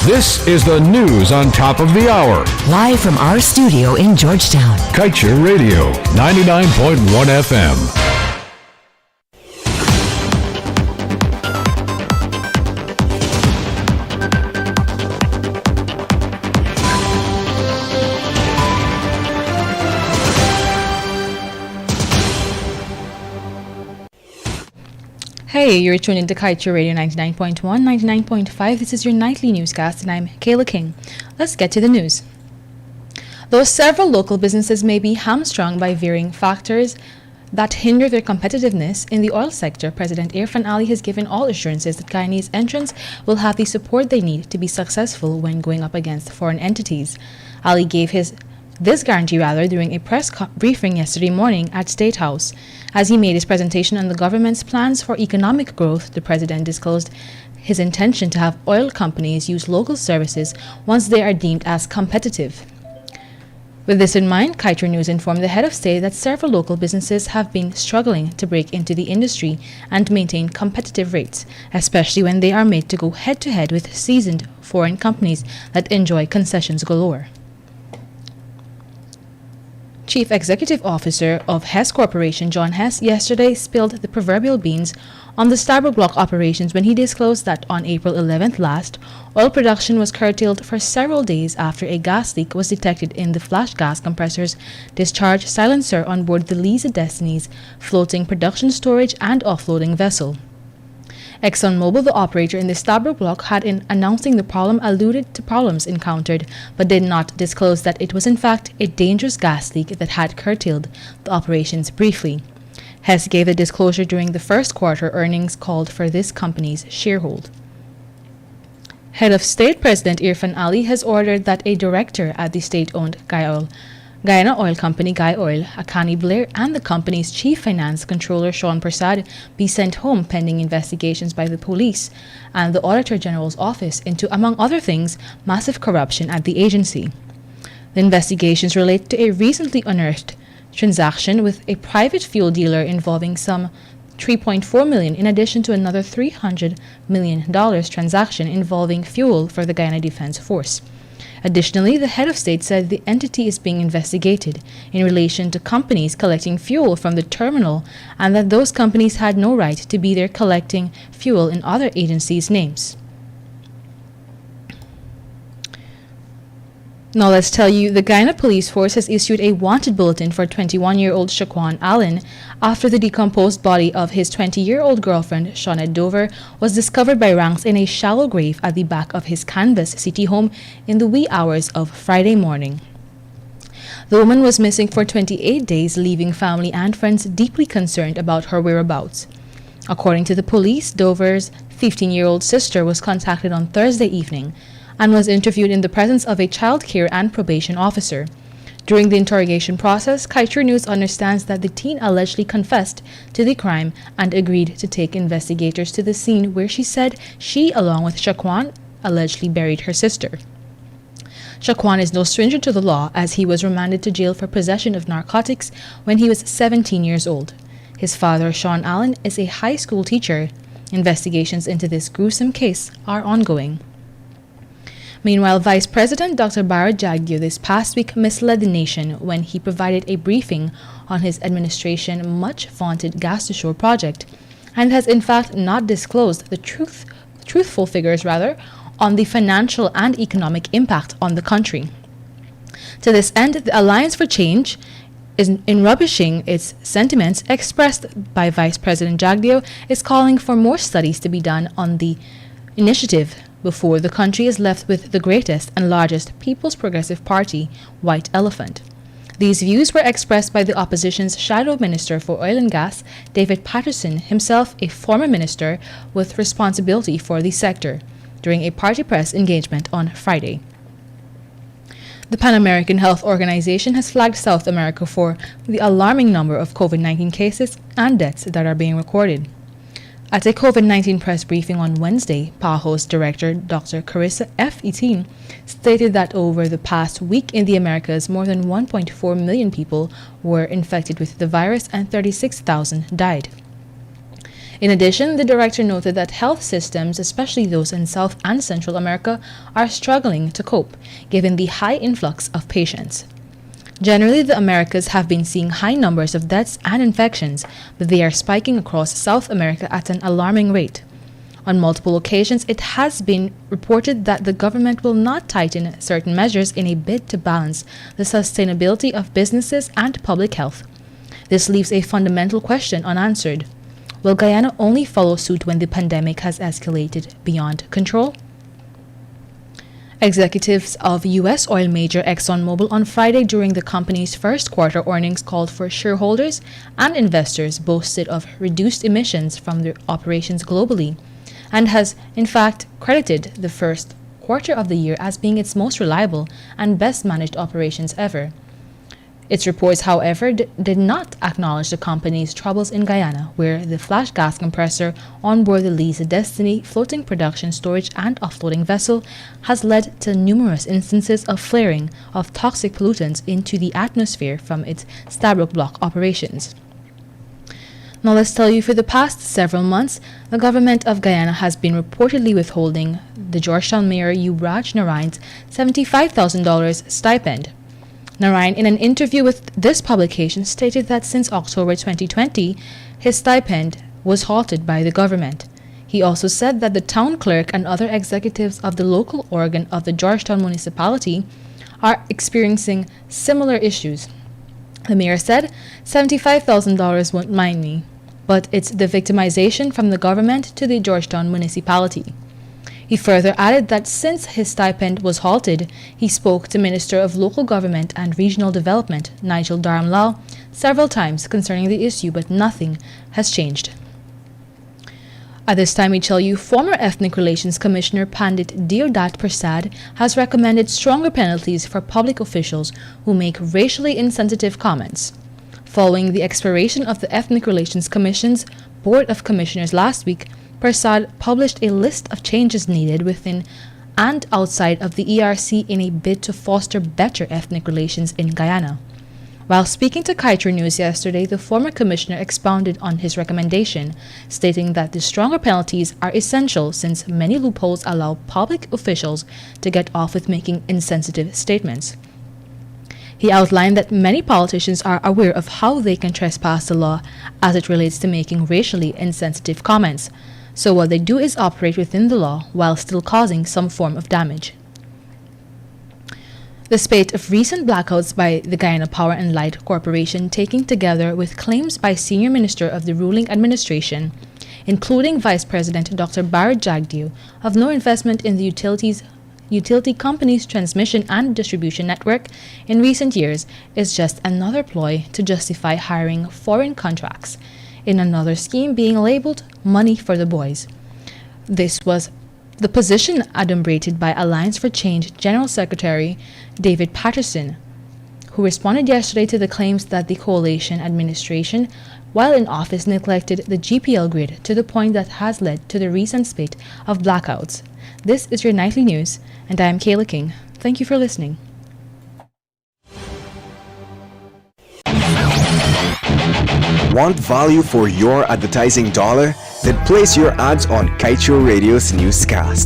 This is the news on top of the hour. Live from our studio in Georgetown. Kaieteur Radio, 99.1 FM. Hey, you're tuned into Kaieteur Radio 99.1, 99.5. This is your nightly newscast, and I'm Kayla King. Let's get to the news. Though several local businesses may be hamstrung by varying factors that hinder their competitiveness in the oil sector, President Irfan Ali has given all assurances that Guyanese entrants will have the support they need to be successful when going up against foreign entities. Ali gave this guarantee during a press briefing yesterday morning at State House. As he made his presentation on the government's plans for economic growth, the president disclosed his intention to have oil companies use local services once they are deemed as competitive. With this in mind, Kaieteur News informed the head of state that several local businesses have been struggling to break into the industry and maintain competitive rates, especially when they are made to go head-to-head with seasoned foreign companies that enjoy concessions galore. Chief Executive Officer of Hess Corporation, John Hess, yesterday spilled the proverbial beans on the Stabroek Block operations when he disclosed that on April 11th last, oil production was curtailed for several days after a gas leak was detected in the flash gas compressor's discharge silencer on board the Liza Destiny's floating production storage and offloading vessel. ExxonMobil, the operator in the Stabroek Block, had in announcing the problem alluded to problems encountered, but did not disclose that it was in fact a dangerous gas leak that had curtailed the operations briefly. Hess gave the disclosure during the first quarter earnings called for this company's sharehold. Head of State President Irfan Ali has ordered that a director at the state-owned Guyana Oil Company, Guy Oil, Akani Blair, and the company's chief finance controller, Sean Prasad, be sent home pending investigations by the police and the Auditor General's office into, among other things, massive corruption at the agency. The investigations relate to a recently unearthed transaction with a private fuel dealer involving some $3.4 million, in addition to another $300 million transaction involving fuel for the Guyana Defense Force. Additionally, the head of state said the entity is being investigated in relation to companies collecting fuel from the terminal and that those companies had no right to be there collecting fuel in other agencies' names. Now let's tell you, the Guyana Police Force has issued a wanted bulletin for 21-year-old Shaquan Allen after the decomposed body of his 20-year-old girlfriend, Shawnette Dover, was discovered by ranks in a shallow grave at the back of his Canvas City home in the wee hours of Friday morning. The woman was missing for 28 days, leaving family and friends deeply concerned about her whereabouts. According to the police, Dover's 15-year-old sister was contacted on Thursday evening and was interviewed in the presence of a child care and probation officer. During the interrogation process, Kaieteur News understands that the teen allegedly confessed to the crime and agreed to take investigators to the scene where she said she, along with Shaquan, allegedly buried her sister. Shaquan is no stranger to the law, as he was remanded to jail for possession of narcotics when he was 17 years old. His father, Sean Allen, is a high school teacher. Investigations into this gruesome case are ongoing. Meanwhile, Vice President Dr. Bharat Jagdeo this past week misled the nation when he provided a briefing on his administration's much-vaunted gas-to-shore project, and has in fact not disclosed the truthful figures on the financial and economic impact on the country. To this end, the Alliance for Change in rubbishing its sentiments expressed by Vice President Jagdeo is calling for more studies to be done on the initiative before the country is left with the greatest and largest People's Progressive Party white elephant. These views were expressed by the opposition's Shadow Minister for Oil and Gas, David Patterson, himself a former minister with responsibility for the sector, during a party press engagement on Friday. The Pan American Health Organization has flagged South America for the alarming number of COVID-19 cases and deaths that are being recorded. At a COVID-19 press briefing on Wednesday, PAHO's director, Dr. Carissa F. Etin, stated that over the past week in the Americas, more than 1.4 million people were infected with the virus and 36,000 died. In addition, the director noted that health systems, especially those in South and Central America, are struggling to cope, given the high influx of patients. Generally, the Americas have been seeing high numbers of deaths and infections, but they are spiking across South America at an alarming rate. On multiple occasions, it has been reported that the government will not tighten certain measures in a bid to balance the sustainability of businesses and public health. This leaves a fundamental question unanswered. Will Guyana only follow suit when the pandemic has escalated beyond control? Executives of U.S. oil major ExxonMobil on Friday during the company's first quarter earnings called for shareholders and investors boasted of reduced emissions from their operations globally, and has, in fact, credited the first quarter of the year as being its most reliable and best managed operations ever. Its reports, however, did not acknowledge the company's troubles in Guyana, where the flash gas compressor on board the Liza Destiny floating production, storage, and offloading vessel has led to numerous instances of flaring of toxic pollutants into the atmosphere from its Stabroek Block operations. Now let's tell you, for the past several months, the government of Guyana has been reportedly withholding the Georgetown Mayor Yuvraj Narayan's $75,000 stipend. Narayan, in an interview with this publication, stated that since October 2020, his stipend was halted by the government. He also said that the town clerk and other executives of the local organ of the Georgetown municipality are experiencing similar issues. The mayor said, $75,000 won't mind me, but it's the victimization from the government to the Georgetown municipality. He further added that since his stipend was halted, he spoke to Minister of Local Government and Regional Development, Nigel Dharamlal, several times concerning the issue, but nothing has changed. At this time, we tell you, former Ethnic Relations Commissioner Pandit Deodat Prasad has recommended stronger penalties for public officials who make racially insensitive comments. Following the expiration of the Ethnic Relations Commission's Board of Commissioners last week, Prasad published a list of changes needed within and outside of the ERC in a bid to foster better ethnic relations in Guyana. While speaking to Kaieteur News yesterday, the former commissioner expounded on his recommendation, stating that the stronger penalties are essential since many loopholes allow public officials to get off with making insensitive statements. He outlined that many politicians are aware of how they can trespass the law as it relates to making racially insensitive comments. So what they do is operate within the law while still causing some form of damage. The spate of recent blackouts by the Guyana Power and Light Corporation, taken together with claims by senior minister of the ruling administration, including Vice President Dr. Bharat Jagdeo, of no investment in the utility company's transmission and distribution network in recent years, is just another ploy to justify hiring foreign contracts, in another scheme being labeled Money for the Boys. This was the position adumbrated by Alliance for Change General Secretary David Patterson, who responded yesterday to the claims that the coalition administration, while in office, neglected the GPL grid to the point that has led to the recent spate of blackouts. This is your nightly news, and I am Kayla King. Thank you for listening. Want value for your advertising dollar? Then place your ads on Kaieteur Radio's Newscast.